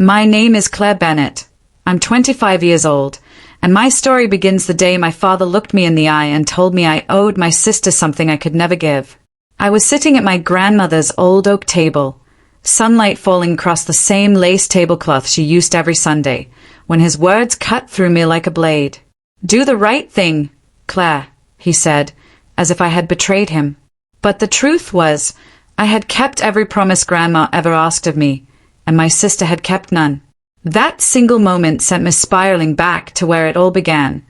My name is Claire Bennett. I'm 25 years old, and my story begins the day my father looked me in the eye and told me I owed my sister something I could never give. I was sitting at my grandmother's old oak table, sunlight falling across the same lace tablecloth she used every Sunday, when his words cut through me like a blade. "Do the right thing, Claire," he said, as if I had betrayed him. But the truth was, I had kept every promise Grandma ever asked of me, and my sister had kept none. That single moment sent me spiraling back to where it all began.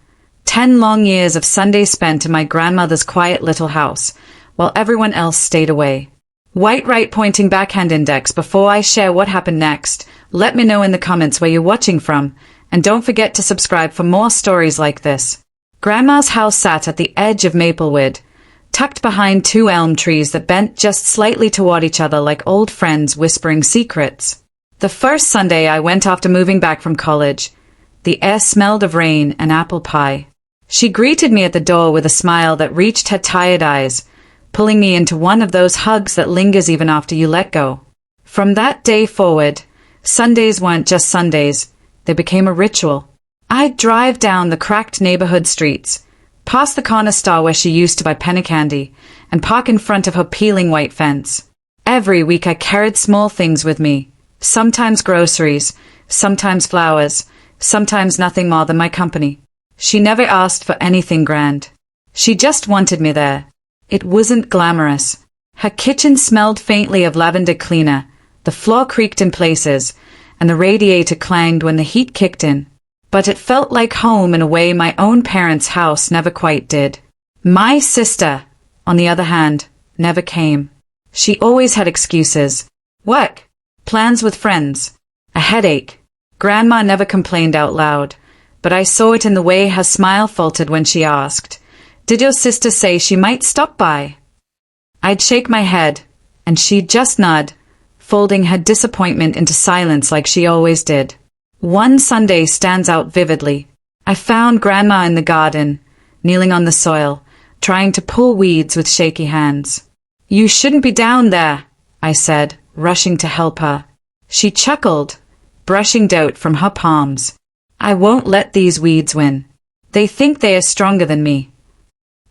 10 long years of Sundays spent in my grandmother's quiet little house, while everyone else stayed away. White right pointing backhand index. Before I share what happened next, let me know in the comments where you're watching from, and don't forget to subscribe for more stories like this. Grandma's house sat at the edge of Maplewood, tucked behind 2 elm trees that bent just slightly toward each other like old friends whispering secrets. The first Sunday I went after moving back from college, the air smelled of rain and apple pie. She greeted me at the door with a smile that reached her tired eyes, pulling me into one of those hugs that lingers even after you let go. From that day forward, Sundays weren't just Sundays, they became a ritual. I'd drive down the cracked neighborhood streets, past the corner store where she used to buy penny candy, and park in front of her peeling white fence. Every week I carried small things with me, sometimes groceries, sometimes flowers, sometimes nothing more than my company. She never asked for anything grand. She just wanted me there. It wasn't glamorous. Her kitchen smelled faintly of lavender cleaner, the floor creaked in places, and the radiator clanged when the heat kicked in. But it felt like home in a way my own parents' house never quite did. My sister, on the other hand, never came. She always had excuses. Work, plans with friends, a headache. Grandma never complained out loud, but I saw it in the way her smile faltered when she asked, "Did your sister say she might stop by?" I'd shake my head, and she'd just nod, folding her disappointment into silence like she always did. One Sunday stands out vividly. I found Grandma in the garden, kneeling on the soil, trying to pull weeds with shaky hands. "You shouldn't be down there," I said, rushing to help her. She chuckled, brushing dirt from her palms. "I won't let these weeds win. They think they are stronger than me."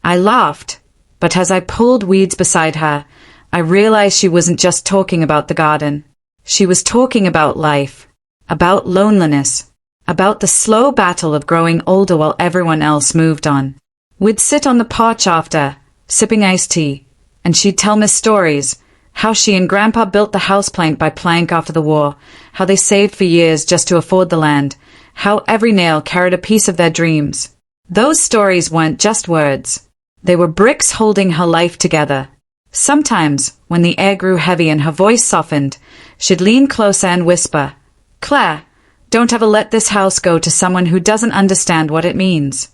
I laughed, but as I pulled weeds beside her, I realized she wasn't just talking about the garden. She was talking about life, about loneliness, about the slow battle of growing older while everyone else moved on. We'd sit on the porch after, sipping iced tea, and she'd tell me stories, how she and Grandpa built the house plank by plank after the war, how they saved for years just to afford the land, how every nail carried a piece of their dreams. Those stories weren't just words. They were bricks holding her life together. Sometimes, when the air grew heavy and her voice softened, she'd lean closer and whisper, "Claire, don't ever let this house go to someone who doesn't understand what it means."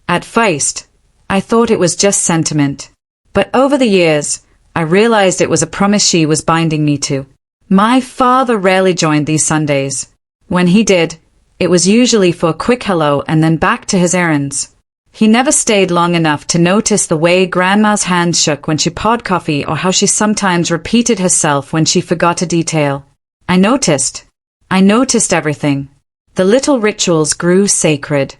At first, I thought it was just sentiment. But over the years, I realized it was a promise she was binding me to. My father rarely joined these Sundays. When he did, it was usually for a quick hello and then back to his errands. He never stayed long enough to notice the way Grandma's hands shook when she poured coffee or how she sometimes repeated herself when she forgot a detail. I noticed everything. The little rituals grew sacred.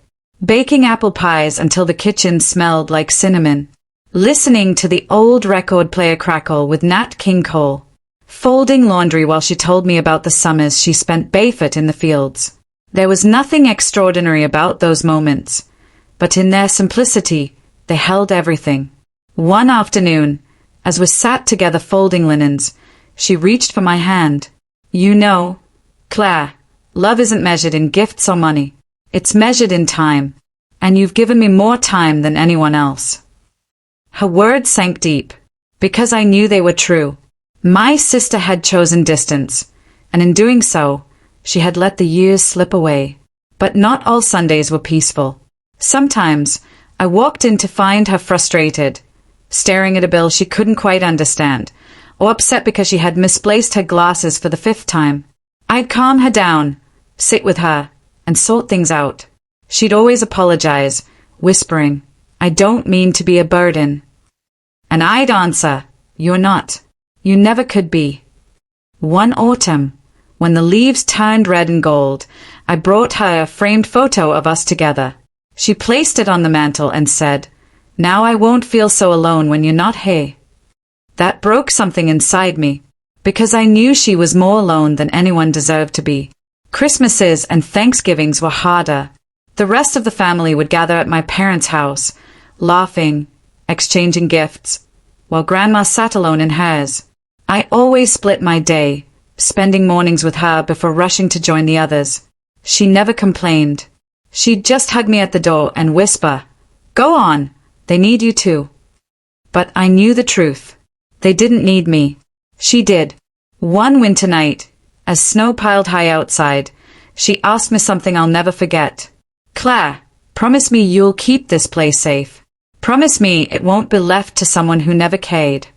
Baking apple pies until the kitchen smelled like cinnamon. Listening to the old record player crackle with Nat King Cole. Folding laundry while she told me about the summers she spent barefoot in the fields. There was nothing extraordinary about those moments, but in their simplicity, they held everything. One afternoon, as we sat together folding linens, she reached for my hand. "You know, Claire, love isn't measured in gifts or money. It's measured in time, and you've given me more time than anyone else." Her words sank deep, because I knew they were true. My sister had chosen distance, and in doing so, she had let the years slip away. But not all Sundays were peaceful. Sometimes, I walked in to find her frustrated, staring at a bill she couldn't quite understand, or upset because she had misplaced her glasses for the 5th time. I'd calm her down, sit with her, and sort things out. She'd always apologize, whispering, "I don't mean to be a burden." And I'd answer, "You're not. You never could be." One autumn, When the leaves turned red and gold, I brought her a framed photo of us together. She placed it on the mantel and said, "Now I won't feel so alone when you're not here." That broke something inside me, because I knew she was more alone than anyone deserved to be. Christmases and Thanksgivings were harder. The rest of the family would gather at my parents' house, laughing, exchanging gifts, while Grandma sat alone in hers. I always split my day, spending mornings with her before rushing to join the others. She never complained. She'd just hug me at the door and whisper, "Go on, they need you too." But I knew the truth. They didn't need me. She did. One winter night, as snow piled high outside, she asked me something I'll never forget. "Claire, promise me you'll keep this place safe. Promise me it won't be left to someone who never cared."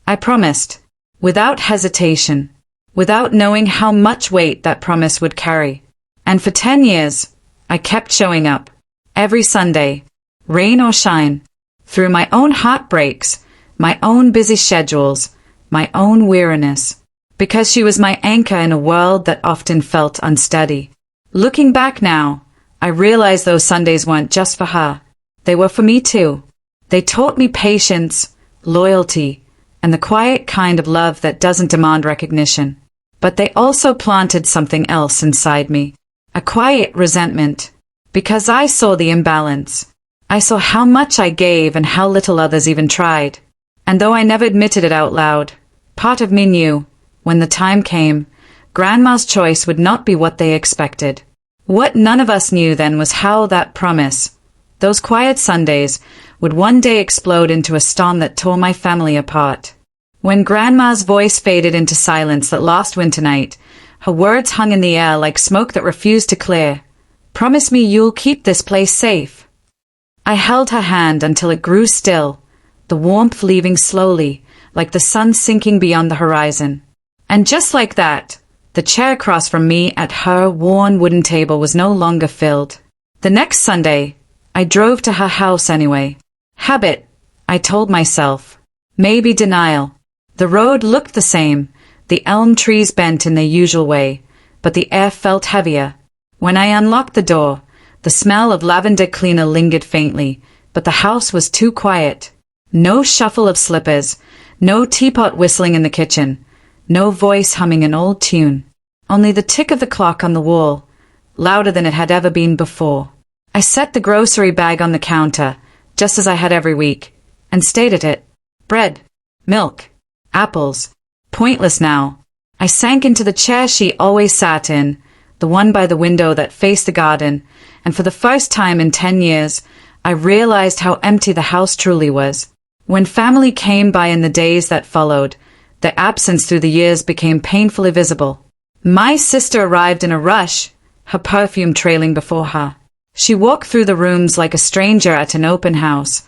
I promised, without hesitation, without knowing how much weight that promise would carry. And for 10 years, I kept showing up, every Sunday, rain or shine, through my own heartbreaks, my own busy schedules, my own weariness, because she was my anchor in a world that often felt unsteady. Looking back now, I realize those Sundays weren't just for her. They were for me too. They taught me patience, loyalty, and the quiet kind of love that doesn't demand recognition. But they also planted something else inside me, a quiet resentment, because I saw the imbalance. I saw how much I gave and how little others even tried. And though I never admitted it out loud, part of me knew, when the time came, Grandma's choice would not be what they expected. What none of us knew then was how that promise, those quiet Sundays, would one day explode into a storm that tore my family apart. When Grandma's voice faded into silence that last winter night, her words hung in the air like smoke that refused to clear. "Promise me you'll keep this place safe." I held her hand until it grew still, the warmth leaving slowly, like the sun sinking beyond the horizon. And just like that, the chair across from me at her worn wooden table was no longer filled. The next Sunday, I drove to her house anyway. Habit, I told myself. Maybe denial. The road looked the same, the elm trees bent in their usual way, but the air felt heavier. When I unlocked the door, the smell of lavender cleaner lingered faintly, but the house was too quiet. No shuffle of slippers, no teapot whistling in the kitchen, no voice humming an old tune. Only the tick of the clock on the wall, louder than it had ever been before. I set the grocery bag on the counter, just as I had every week, and stayed at it. Bread, milk, apples. Pointless now. I sank into the chair she always sat in, the one by the window that faced the garden, and for the first time in 10 years, I realized how empty the house truly was. When family came by in the days that followed, their absence through the years became painfully visible. My sister arrived in a rush, her perfume trailing before her. She walked through the rooms like a stranger at an open house,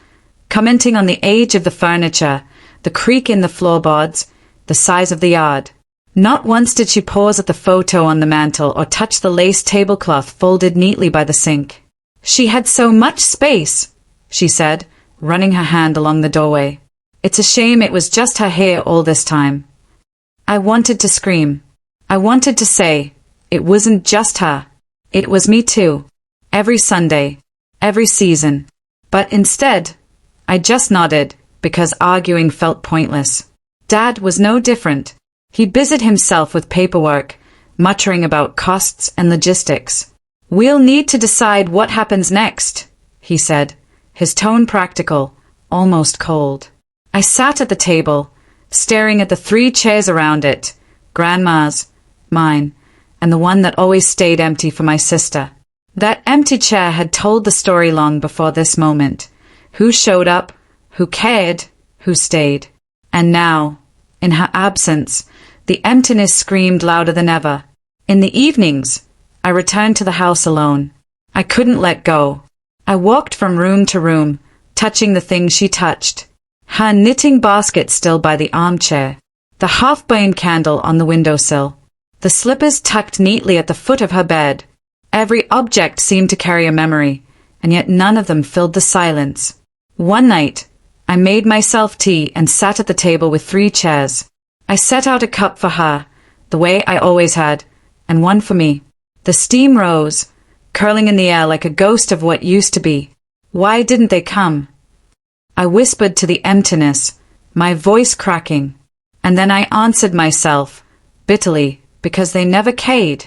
commenting on the age of the furniture, the creak in the floorboards, the size of the yard. Not once did she pause at the photo on the mantel or touch the lace tablecloth folded neatly by the sink. "She had so much space," she said, running her hand along the doorway. "It's a shame it was just her here all this time." I wanted to scream. I wanted to say, it wasn't just her. It was me too. Every Sunday. Every season. But instead, I just nodded, because arguing felt pointless. Dad was no different. He busied himself with paperwork, muttering about costs and logistics. "We'll need to decide what happens next," he said, his tone practical, almost cold. I sat at the table, staring at the 3 chairs around it, Grandma's, mine, and the one that always stayed empty for my sister. That empty chair had told the story long before this moment. Who showed up, who cared, who stayed. And now, in her absence, the emptiness screamed louder than ever. In the evenings, I returned to the house alone. I couldn't let go. I walked from room to room, touching the things she touched. Her knitting basket still by the armchair, the half-burned candle on the windowsill, the slippers tucked neatly at the foot of her bed. Every object seemed to carry a memory, and yet none of them filled the silence. One night, I made myself tea and sat at the table with 3 chairs. I set out a cup for her, the way I always had, and one for me. The steam rose, curling in the air like a ghost of what used to be. Why didn't they come? I whispered to the emptiness, my voice cracking, and then I answered myself, bitterly, because they never came.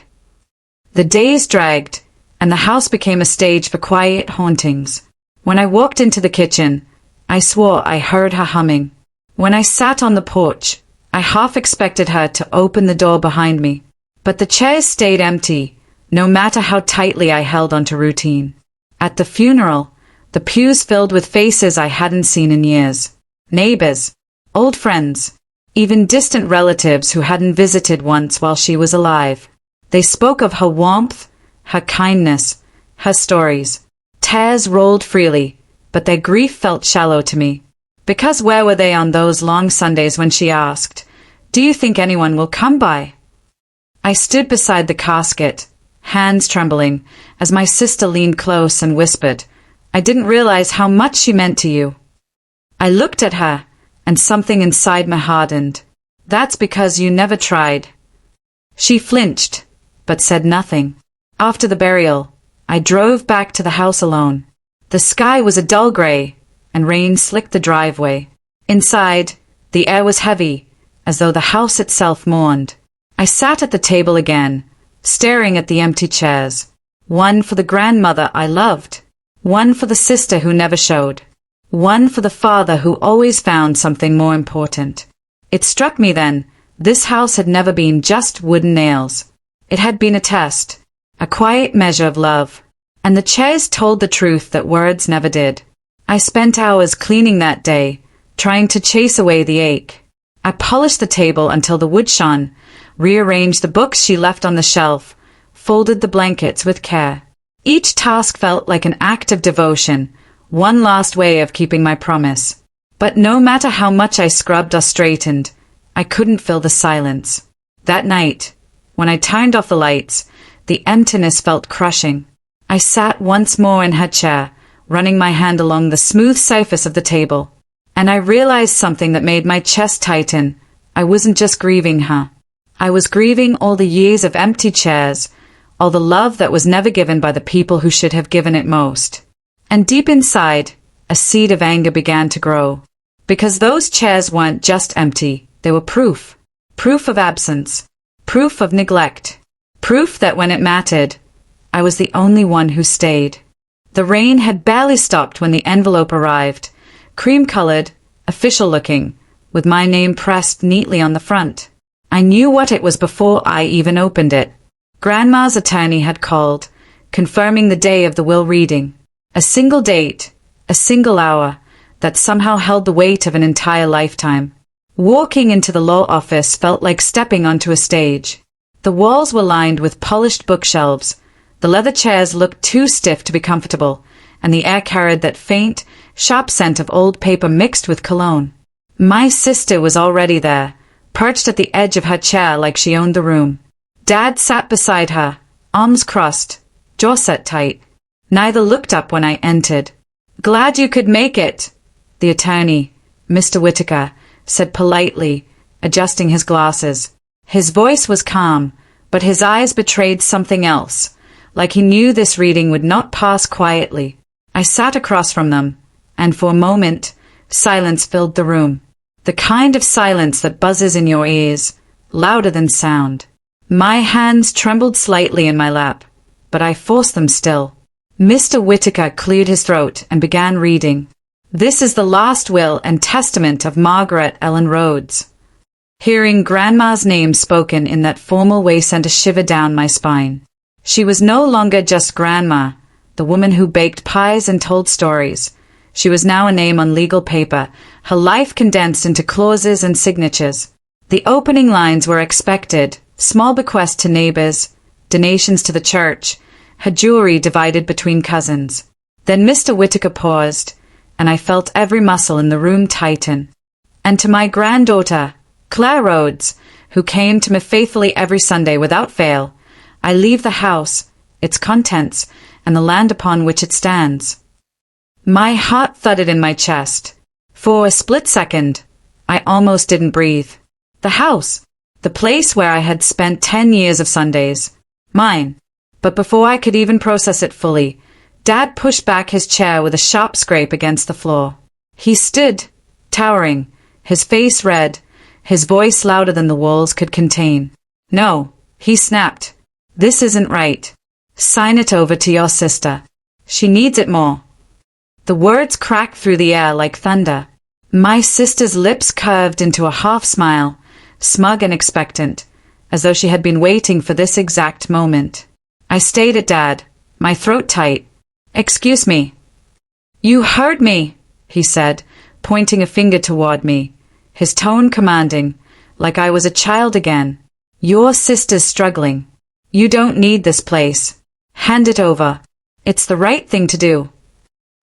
The days dragged, and the house became a stage for quiet hauntings. When I walked into the kitchen, I swore I heard her humming. When I sat on the porch, I half expected her to open the door behind me. But the chairs stayed empty, no matter how tightly I held onto routine. At the funeral, the pews filled with faces I hadn't seen in years. Neighbors, old friends, even distant relatives who hadn't visited once while she was alive. They spoke of her warmth, her kindness, her stories. Tears rolled freely, but their grief felt shallow to me. Because where were they on those long Sundays when she asked, "Do you think anyone will come by?" I stood beside the casket, hands trembling, as my sister leaned close and whispered, "I didn't realize how much she meant to you." I looked at her, and something inside me hardened. "That's because you never tried." She flinched, but said nothing. After the burial, I drove back to the house alone. The sky was a dull gray, and rain slicked the driveway. Inside, the air was heavy, as though the house itself mourned. I sat at the table again, staring at the empty chairs. One for the grandmother I loved, one for the sister who never showed, one for the father who always found something more important. It struck me then, this house had never been just wooden nails. It had been a test, a quiet measure of love, and the chairs told the truth that words never did. I spent hours cleaning that day, trying to chase away the ache. I polished the table until the wood shone, rearranged the books she left on the shelf, folded the blankets with care. Each task felt like an act of devotion, one last way of keeping my promise. But no matter how much I scrubbed or straightened, I couldn't fill the silence. That night, when I turned off the lights, the emptiness felt crushing. I sat once more in her chair, running my hand along the smooth surface of the table. And I realized something that made my chest tighten. I wasn't just grieving her. I was grieving all the years of empty chairs, all the love that was never given by the people who should have given it most. And deep inside, a seed of anger began to grow. Because those chairs weren't just empty, they were proof. Proof of absence. Proof of neglect. Proof that when it mattered, I was the only one who stayed. The rain had barely stopped when the envelope arrived, cream-colored, official-looking, with my name pressed neatly on the front. I knew what it was before I even opened it. Grandma's attorney had called, confirming the day of the will reading. A single date, a single hour, that somehow held the weight of an entire lifetime. Walking into the law office felt like stepping onto a stage. The walls were lined with polished bookshelves. The leather chairs looked too stiff to be comfortable, and the air carried that faint, sharp scent of old paper mixed with cologne. My sister was already there, perched at the edge of her chair like she owned the room. Dad sat beside her, arms crossed, jaw set tight. Neither looked up when I entered. "Glad you could make it," the attorney, Mr. Whitaker, said politely, adjusting his glasses. His voice was calm, but his eyes betrayed something else, like he knew this reading would not pass quietly. I sat across from them, and for a moment, silence filled the room. The kind of silence that buzzes in your ears, louder than sound. My hands trembled slightly in my lap, but I forced them still. Mr. Whitaker cleared his throat and began reading. "This is the last will and testament of Margaret Ellen Rhodes." Hearing Grandma's name spoken in that formal way sent a shiver down my spine. She was no longer just Grandma, the woman who baked pies and told stories. She was now a name on legal paper, her life condensed into clauses and signatures. The opening lines were expected, small bequests to neighbors, donations to the church, her jewelry divided between cousins. Then Mr. Whitaker paused, and I felt every muscle in the room tighten. "And to my granddaughter, Claire Rhodes, who came to me faithfully every Sunday without fail, I leave the house, its contents, and the land upon which it stands." My heart thudded in my chest. For a split second, I almost didn't breathe. The house, The place where I had spent 10 years of Sundays. Mine. But before I could even process it fully, Dad pushed back his chair with a sharp scrape against the floor. He stood, towering, his face red, his voice louder than the walls could contain. "No," he snapped. "This isn't right. Sign it over to your sister. She needs it more." The words cracked through the air like thunder. My sister's lips curved into a half smile, smug and expectant, as though she had been waiting for this exact moment. I stayed at Dad, my throat tight. "Excuse me." "You heard me," he said, pointing a finger toward me, his tone commanding, like I was a child again. "Your sister's struggling. You don't need this place. Hand it over. It's the right thing to do."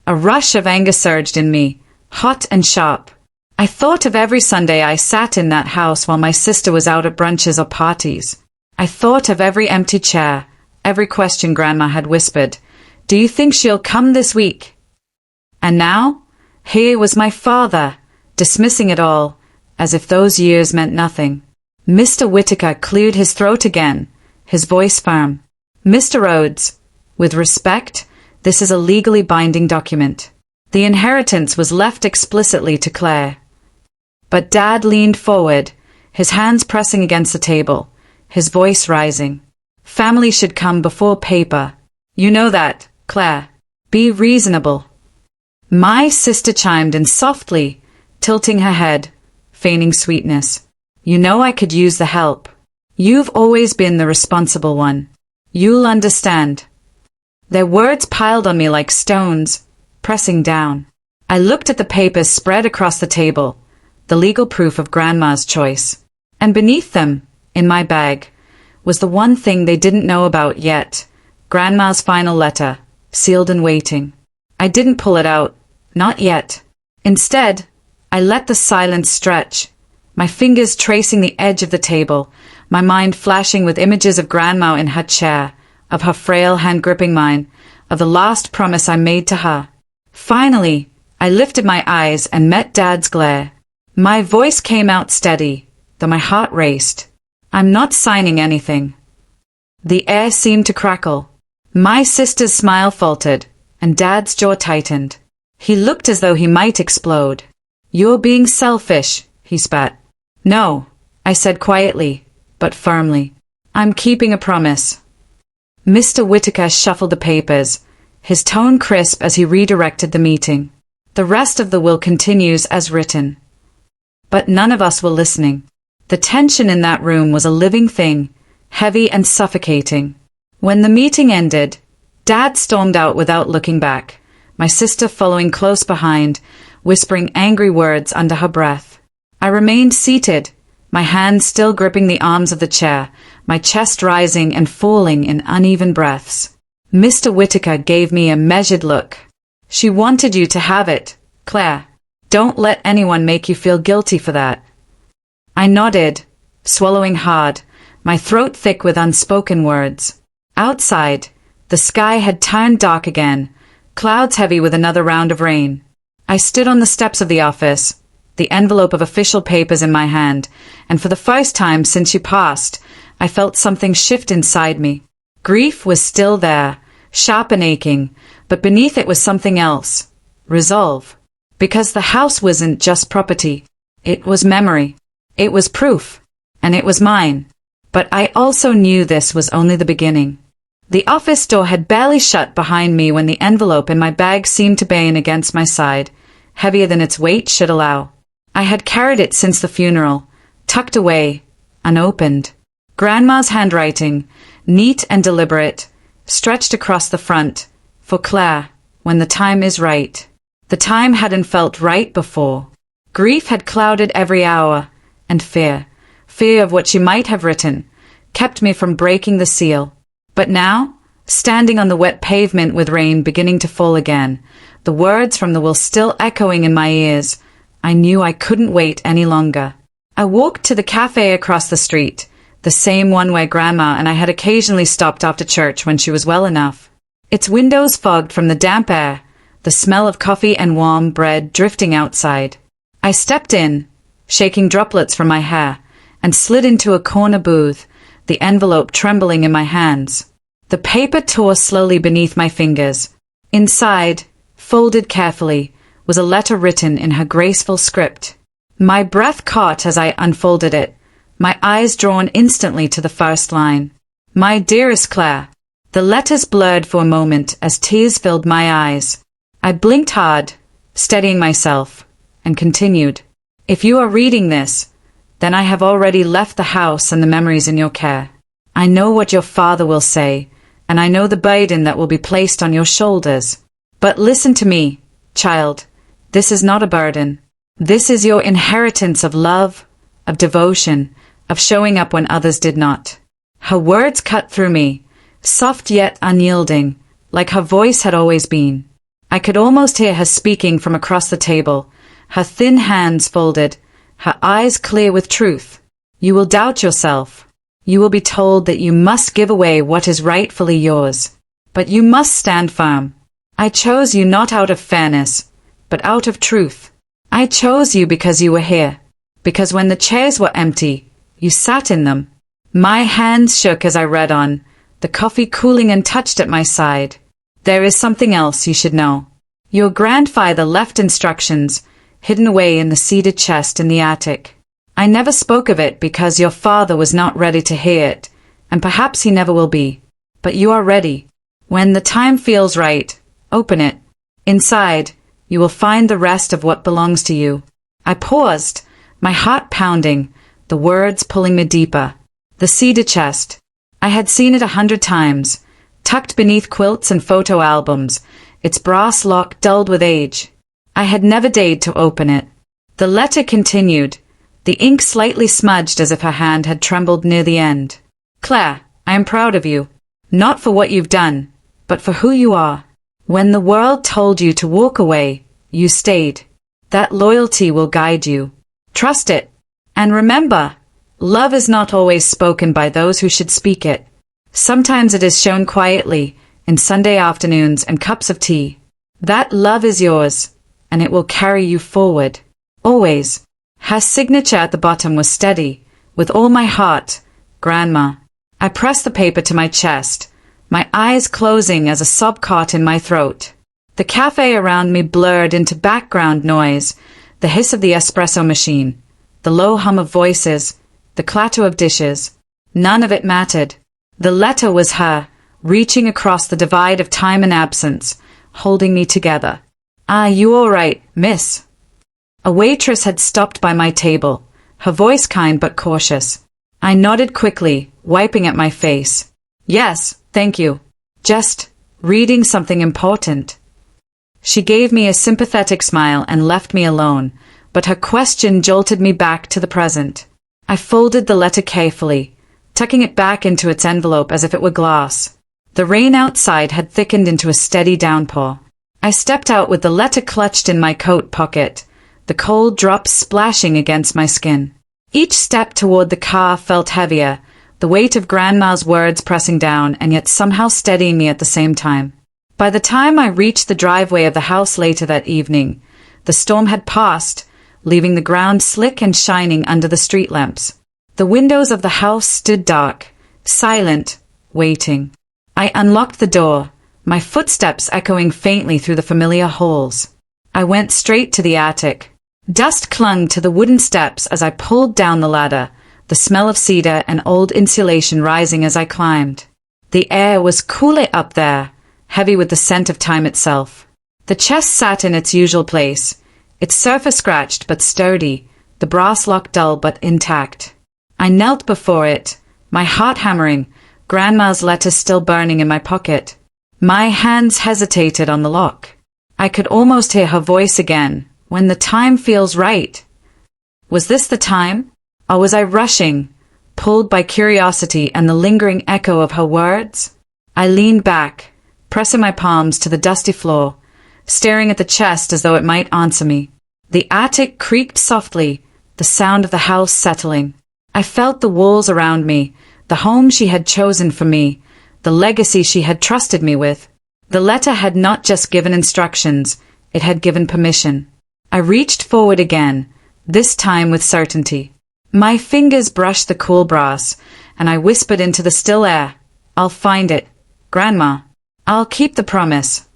A rush of anger surged in me, hot and sharp. I thought of every Sunday I sat in that house while my sister was out at brunches or parties. I thought of every empty chair, every question Grandma had whispered. "Do you think she'll come this week?" And now, here was my father, dismissing it all, as if those years meant nothing. Mr. Whittaker cleared his throat again, his voice firm. "Mr. Rhodes, with respect, this is a legally binding document. The inheritance was left explicitly to Claire." But Dad leaned forward, his hands pressing against the table, his voice rising. "Family should come before paper. You know that, Claire. Be reasonable." My sister chimed in softly, tilting her head, feigning sweetness. "You know I could use the help. You've always been the responsible one. You'll understand." Their words piled on me like stones, pressing down. I looked at the papers spread across the table, the legal proof of Grandma's choice. And beneath them, in my bag, was the one thing they didn't know about yet, Grandma's final letter, sealed and waiting. I didn't pull it out, not yet. Instead, I let the silence stretch, my fingers tracing the edge of the table, my mind flashing with images of Grandma in her chair, of her frail hand gripping mine, of the last promise I made to her. Finally, I lifted my eyes and met Dad's glare. My voice came out steady, though my heart raced. "I'm not signing anything." The air seemed to crackle. My sister's smile faltered, and Dad's jaw tightened. He looked as though he might explode. "You're being selfish," he spat. "No," I said quietly, but firmly. "I'm keeping a promise." Mr. Whittaker shuffled the papers, his tone crisp as he redirected the meeting. "The rest of the will continues as written." But none of us were listening. The tension in that room was a living thing, heavy and suffocating. When the meeting ended, Dad stormed out without looking back, my sister following close behind, whispering angry words under her breath. I remained seated, my hands still gripping the arms of the chair, my chest rising and falling in uneven breaths. Mr. Whittaker gave me a measured look. "She wanted you to have it, Claire. Don't let anyone make you feel guilty for that." I nodded, swallowing hard, my throat thick with unspoken words. Outside, the sky had turned dark again, clouds heavy with another round of rain. I stood on the steps of the office, the envelope of official papers in my hand, and for the first time since she passed, I felt something shift inside me. Grief was still there, sharp and aching, but beneath it was something else. Resolve. Because the house wasn't just property. It was memory. It was proof. And it was mine. But I also knew this was only the beginning. The office door had barely shut behind me when the envelope in my bag seemed to bang against my side, heavier than its weight should allow. I had carried it since the funeral, tucked away, unopened. Grandma's handwriting, neat and deliberate, stretched across the front, for Claire, when the time is right. The time hadn't felt right before. Grief had clouded every hour, and fear of what she might have written, kept me from breaking the seal. But now, standing on the wet pavement with rain beginning to fall again, the words from the will still echoing in my ears, I knew I couldn't wait any longer. I walked to the cafe across the street, the same one where Grandma and I had occasionally stopped after church when she was well enough. Its windows fogged from the damp air, the smell of coffee and warm bread drifting outside. I stepped in, shaking droplets from my hair, and slid into a corner booth, the envelope trembling in my hands. The paper tore slowly beneath my fingers. Inside, folded carefully, was a letter written in her graceful script. My breath caught as I unfolded it, my eyes drawn instantly to the first line. My dearest Claire. The letters blurred for a moment as tears filled my eyes. I blinked hard, steadying myself, and continued. If you are reading this, then I have already left the house and the memories in your care. I know what your father will say, and I know the burden that will be placed on your shoulders. But listen to me, child. This is not a burden. This is your inheritance of love, of devotion, of showing up when others did not. Her words cut through me, soft yet unyielding, like her voice had always been. I could almost hear her speaking from across the table, her thin hands folded, her eyes clear with truth. You will doubt yourself. You will be told that you must give away what is rightfully yours. But you must stand firm. I chose you not out of fairness, but out of truth. I chose you because you were here, because when the chairs were empty, you sat in them. My hands shook as I read on, the coffee cooling untouched at my side. There is something else you should know. Your grandfather left instructions, hidden away in the cedar chest in the attic. I never spoke of it because your father was not ready to hear it, and perhaps he never will be. But you are ready. When the time feels right, open it. Inside, you will find the rest of what belongs to you. I paused, my heart pounding, the words pulling me deeper. The cedar chest. I had seen it 100 times, tucked beneath quilts and photo albums, its brass lock dulled with age. I had never dared to open it. The letter continued, the ink slightly smudged as if her hand had trembled near the end. Claire, I am proud of you. Not for what you've done, but for who you are. When the world told you to walk away, you stayed. That loyalty will guide you. Trust it. And remember, love is not always spoken by those who should speak it. Sometimes it is shown quietly, in Sunday afternoons and cups of tea. That love is yours, and it will carry you forward. Always. Her signature at the bottom was steady, with all my heart, Grandma. I pressed the paper to my chest, my eyes closing as a sob caught in my throat. The cafe around me blurred into background noise, the hiss of the espresso machine, the low hum of voices, the clatter of dishes. None of it mattered. The letter was her, reaching across the divide of time and absence, holding me together. Ah, you all right, miss? A waitress had stopped by my table, her voice kind but cautious. I nodded quickly, wiping at my face. Yes, thank you. Just reading something important. She gave me a sympathetic smile and left me alone, but her question jolted me back to the present. I folded the letter carefully, tucking it back into its envelope as if it were glass. The rain outside had thickened into a steady downpour. I stepped out with the letter clutched in my coat pocket, the cold drops splashing against my skin. Each step toward the car felt heavier, the weight of Grandma's words pressing down and yet somehow steadying me at the same time. By the time I reached the driveway of the house later that evening, the storm had passed, leaving the ground slick and shining under the street lamps. The windows of the house stood dark, silent, waiting. I unlocked the door, my footsteps echoing faintly through the familiar halls. I went straight to the attic. Dust clung to the wooden steps as I pulled down the ladder, the smell of cedar and old insulation rising as I climbed. The air was cooler up there, heavy with the scent of time itself. The chest sat in its usual place, its surface scratched but sturdy, the brass lock dull but intact. I knelt before it, my heart hammering, Grandma's letter still burning in my pocket. My hands hesitated on the lock. I could almost hear her voice again, when the time feels right. Was this the time? Or was I rushing, pulled by curiosity and the lingering echo of her words? I leaned back, pressing my palms to the dusty floor, staring at the chest as though it might answer me. The attic creaked softly, the sound of the house settling. I felt the walls around me, the home she had chosen for me, the legacy she had trusted me with. The letter had not just given instructions, it had given permission. I reached forward again, this time with certainty. My fingers brushed the cool brass, and I whispered into the still air, "I'll find it, Grandma. I'll keep the promise."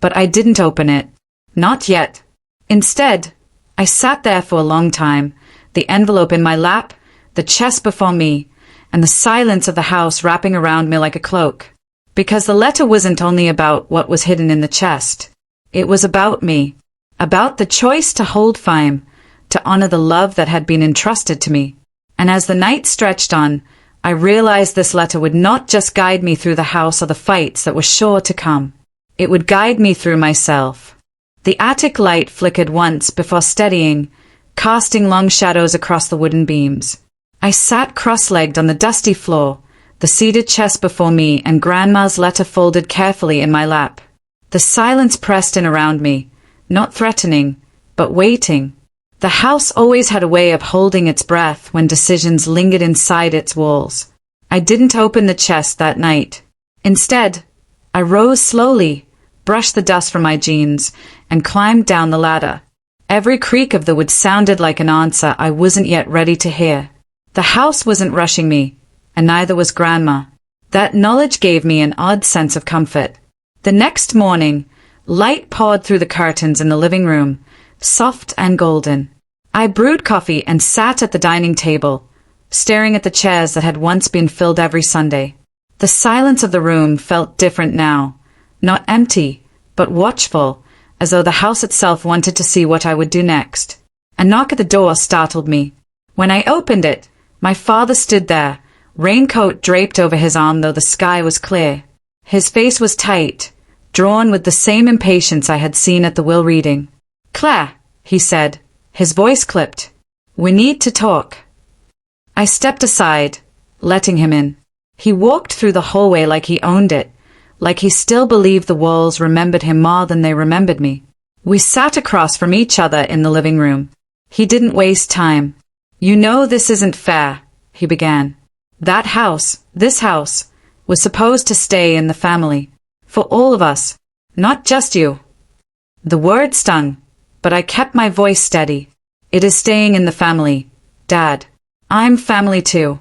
But I didn't open it. Not yet. Instead, I sat there for a long time, the envelope in my lap, the chest before me, and the silence of the house wrapping around me like a cloak. Because the letter wasn't only about what was hidden in the chest. It was about me. About the choice to hold firm, to honor the love that had been entrusted to me. And as the night stretched on, I realized this letter would not just guide me through the house or the fights that were sure to come. It would guide me through myself. The attic light flickered once before steadying, casting long shadows across the wooden beams. I sat cross-legged on the dusty floor, the seated chest before me and Grandma's letter folded carefully in my lap. The silence pressed in around me, not threatening, but waiting. The house always had a way of holding its breath when decisions lingered inside its walls. I didn't open the chest that night. Instead, I rose slowly, brushed the dust from my jeans, and climbed down the ladder. Every creak of the wood sounded like an answer I wasn't yet ready to hear. The house wasn't rushing me, and neither was Grandma. That knowledge gave me an odd sense of comfort. The next morning, light poured through the curtains in the living room, soft and golden. I brewed coffee and sat at the dining table, staring at the chairs that had once been filled every Sunday. The silence of the room felt different now, not empty, but watchful, as though the house itself wanted to see what I would do next. A knock at the door startled me. When I opened it, my father stood there, raincoat draped over his arm though the sky was clear. His face was tight, drawn with the same impatience I had seen at the will reading. "Claire," he said, his voice clipped. "We need to talk." I stepped aside, letting him in. He walked through the hallway like he owned it, like he still believed the walls remembered him more than they remembered me. We sat across from each other in the living room. He didn't waste time. "You know this isn't fair," he began. This house, was supposed to stay in the family. For all of us, not just you." The word stung, but I kept my voice steady. "It is staying in the family, Dad. I'm family too."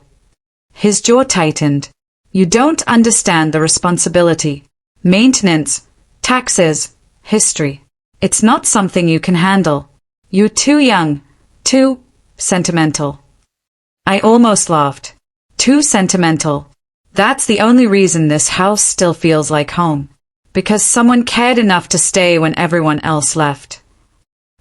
His jaw tightened. "You don't understand the responsibility. Maintenance, taxes, history. It's not something you can handle. You're too young, too sentimental." I almost laughed. Too sentimental. That's the only reason this house still feels like home. Because someone cared enough to stay when everyone else left.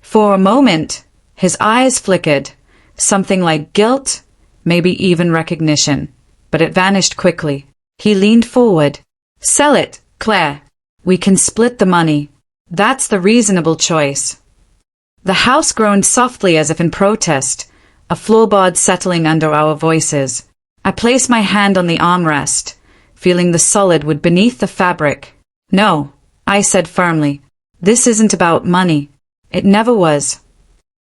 For a moment, his eyes flickered, something like guilt, maybe even recognition, but it vanished quickly. He leaned forward. "Sell it, Claire. We can split the money. That's the reasonable choice." The house groaned softly as if in protest, a floorboard settling under our voices. I placed my hand on the armrest, feeling the solid wood beneath the fabric. "No," I said firmly. "This isn't about money. It never was."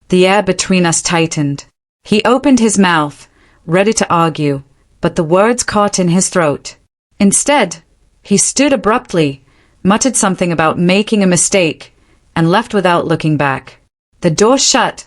The air between us tightened. He opened his mouth, ready to argue, but the words caught in his throat. Instead, he stood abruptly, muttered something about making a mistake, and left without looking back. The door shut,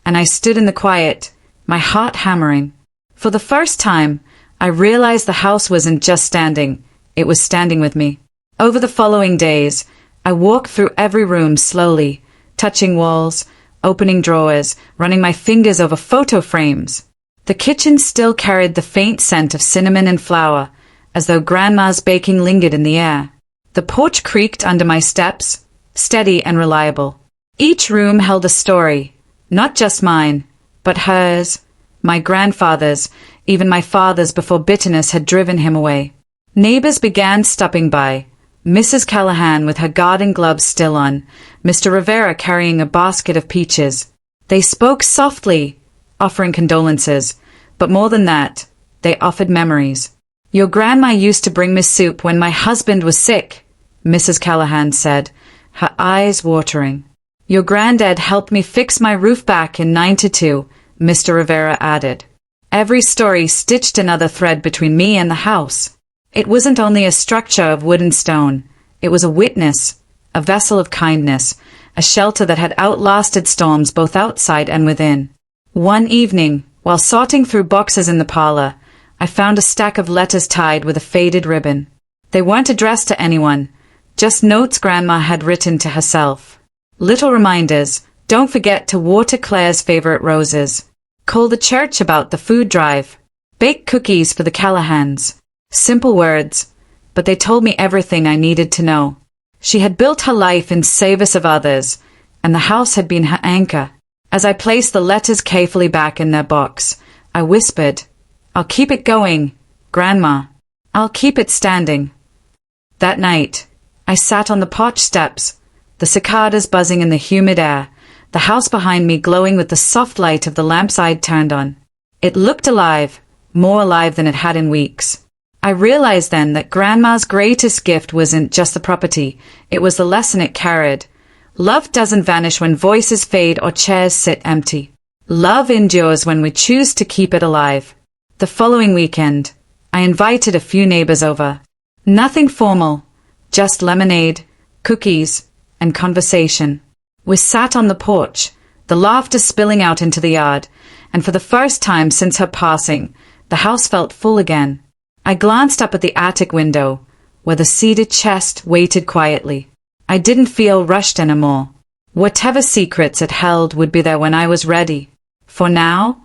and I stood in the quiet, my heart hammering. For the first time, I realized the house wasn't just standing, it was standing with me. Over the following days, I walked through every room slowly, touching walls, opening drawers, running my fingers over photo frames. The kitchen still carried the faint scent of cinnamon and flour, as though Grandma's baking lingered in the air. The porch creaked under my steps, steady and reliable. Each room held a story, not just mine, but hers, my grandfather's, even my father's before bitterness had driven him away. Neighbors began stopping by, Mrs. Callahan with her garden gloves still on, Mr. Rivera carrying a basket of peaches. They spoke softly, offering condolences, but more than that, they offered memories. "Your grandma used to bring me soup when my husband was sick," Mrs. Callahan said, her eyes watering. "Your granddad helped me fix my roof back in '92, Mr. Rivera added. Every story stitched another thread between me and the house. It wasn't only a structure of wood and stone, it was a witness, a vessel of kindness, a shelter that had outlasted storms both outside and within. One evening, While sorting through boxes in the parlor, I found a stack of letters tied with a faded ribbon. They weren't addressed to anyone, just notes Grandma had written to herself. Little reminders: don't forget to water Claire's favorite roses. Call the church about the food drive. Bake cookies for the Callahans. Simple words, but they told me everything I needed to know. She had built her life in service of others, and the house had been her anchor. As I placed the letters carefully back in their box, I whispered, "I'll keep it going, Grandma. I'll keep it standing." That night, I sat on the porch steps, the cicadas buzzing in the humid air, the house behind me glowing with the soft light of the lamps I'd turned on. It looked alive, more alive than it had in weeks. I realized then that Grandma's greatest gift wasn't just the property, it was the lesson it carried. Love doesn't vanish when voices fade or chairs sit empty. Love endures when we choose to keep it alive. The following weekend, I invited a few neighbors over. Nothing formal, just lemonade, cookies, and conversation. We sat on the porch, the laughter spilling out into the yard, and for the first time since her passing, the house felt full again. I glanced up at the attic window, where the seated chest waited quietly. I didn't feel rushed anymore. Whatever secrets it held would be there when I was ready. For now,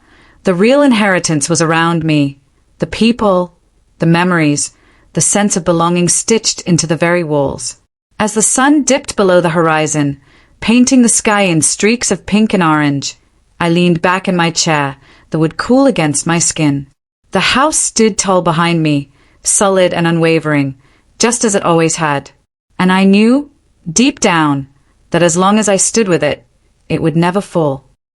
the real inheritance was around me. The people, the memories, the sense of belonging stitched into the very walls. As the sun dipped below the horizon, painting the sky in streaks of pink and orange, I leaned back in my chair that would cool against my skin. The house stood tall behind me, solid and unwavering, just as it always had. And I knew, deep down, that as long as I stood with it, it would never fall.